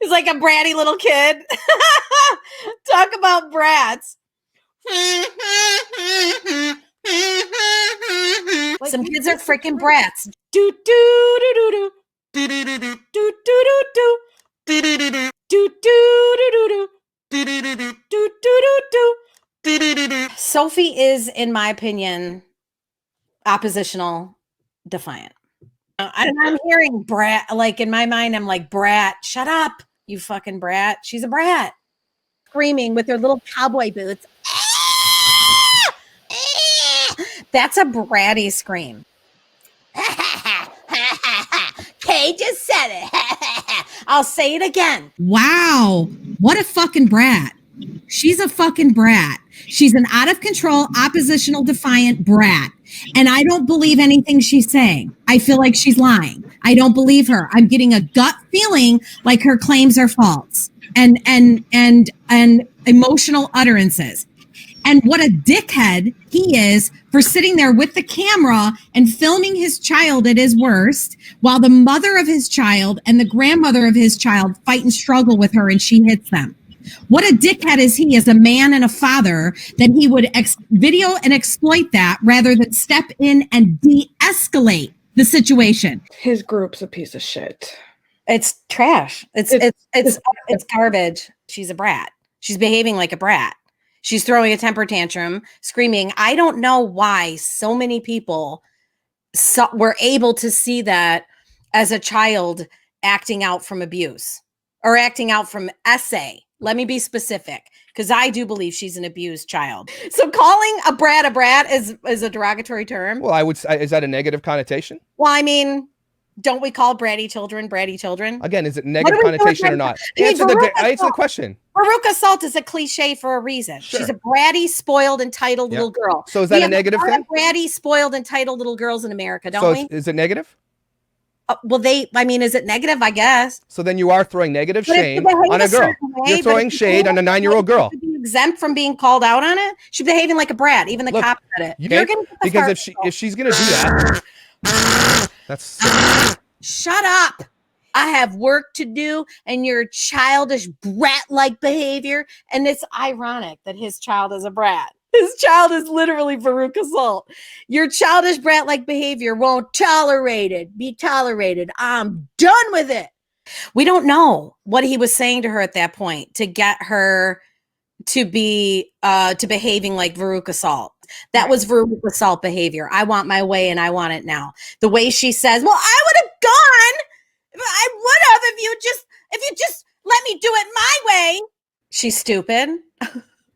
He's like a bratty little kid. Talk about brats. Some kids are freaking brats. Do do do do do do do do do do do do do do. Sophie is, in my opinion, oppositional defiant. I'm hearing brat, like in my mind, I'm like, brat, shut up, you fucking brat. She's a brat. Screaming with her little cowboy boots. That's a bratty scream. Kay just said it. I'll say it again. Wow. What a fucking brat. She's a fucking brat. She's an out of control, oppositional, defiant brat. And I don't believe anything she's saying. I feel like she's lying. I don't believe her. I'm getting a gut feeling like her claims are false and emotional utterances. And what a dickhead he is for sitting there with the camera and filming his child at his worst while the mother of his child and the grandmother of his child fight and struggle with her and she hits them. What a dickhead is he as a man and a father that he would video and exploit that rather than step in and de-escalate the situation. His group's a piece of shit. It's trash. It's garbage. She's a brat. She's behaving like a brat. She's throwing a temper tantrum, screaming. I don't know why so many people were able to see that as a child acting out from abuse or acting out from SA. Let me be specific, because I do believe she's an abused child. So calling a brat is a derogatory term. Well, I would say, is that a negative connotation? Well, I mean, don't we call bratty children? Again, is it negative connotation or not? Answer the question. Veruca Salt is a cliche for a reason. Sure. She's a bratty, spoiled, entitled little girl. So is that a negative thing? Bratty, spoiled, entitled little girls in America, don't we? Is it negative? Is it negative? I guess. So then you are throwing negative shade on a girl. You're throwing shade on a 9-year-old girl. Exempt from being called out on it. She's behaving like a brat. Even the cop said it. Because if she's gonna do that, that's shut up. I have work to do, and your childish brat-like behavior. And it's ironic that his child is a brat. His child is literally Veruca Salt. Your childish brat-like behavior won't be tolerated. I'm done with it. We don't know what he was saying to her at that point to get her to be to behaving like Veruca Salt. That was Veruca Salt behavior. I want my way and I want it now. The way she says, well, I would have gone. I would have if you just let me do it my way. She's stupid.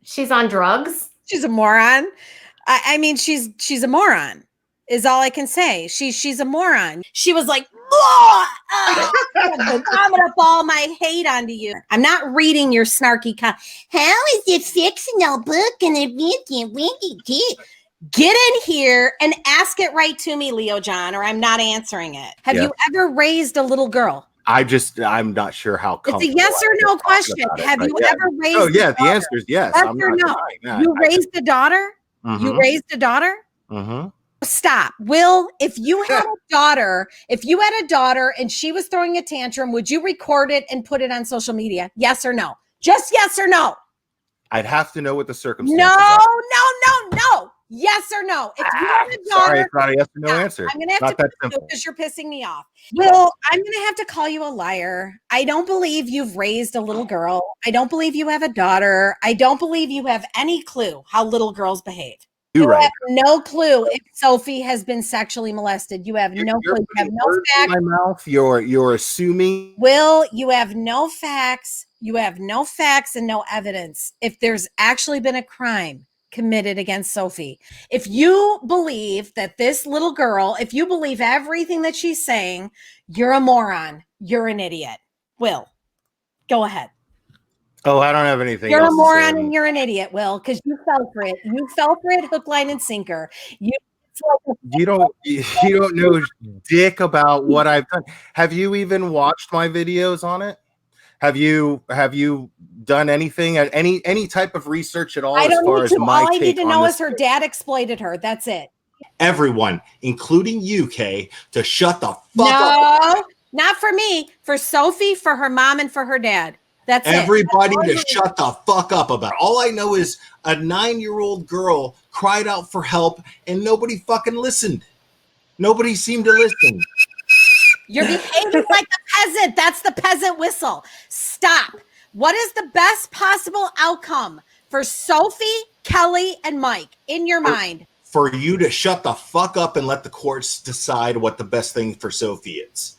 She's on drugs. She's a moron. I mean, she's a moron is all I can say. She's a moron. She was like, I'm gonna fall my hate onto you. I'm not reading your snarky How is it fictional book and get in here and ask it right to me, Leo John, or I'm not answering it. Have you ever raised a little girl? I'm not sure how. It's a yes or no question. Have you ever raised? Oh yeah, the answer is yes. Yes or no? You raised a daughter. You raised a daughter. Stop, Will. If you had a daughter, and she was throwing a tantrum, would you record it and put it on social media? Yes or no? Just yes or no. I'd have to know what the circumstances No. are. Yes or no? If you have a daughter, sorry, it's not a yes or no answer. I'm going to have to because you're pissing me off. Will, I'm going to have to call you a liar. I don't believe you've raised a little girl. I don't believe you have a daughter. I don't believe you have any clue how little girls behave. You have no clue if Sophie has been sexually molested. You have no clue. You have no facts. In my mouth. You're assuming. Will, you have no facts. You have no facts and no evidence. If there's actually been a crime committed against Sophie, if you believe that this little girl, if you believe everything that she's saying, you're a moron. You're an idiot. Will, go ahead. Oh, I don't have anything. You're a moron and you're an idiot, Will, because you fell for it. You fell for it, hook, line, and sinker. You don't know dick about what I've done. Have you even watched my videos on it? Have you done anything, any type of research at all? I don't need to. All I need to know is her dad exploited her. That's it. Everyone, including you, Kay, to shut the fuck up. Not for me, for Sophie, for her mom, and for her dad. That's everybody it. to shut the fuck up about it. All I know is a 9-year-old girl cried out for help and nobody fucking listened. Nobody seemed to listen. You're behaving like a peasant. That's the peasant whistle. Stop. What is the best possible outcome for Sophie, Kelly, and Mike in your mind? For you to shut the fuck up and let the courts decide what the best thing for Sophie is.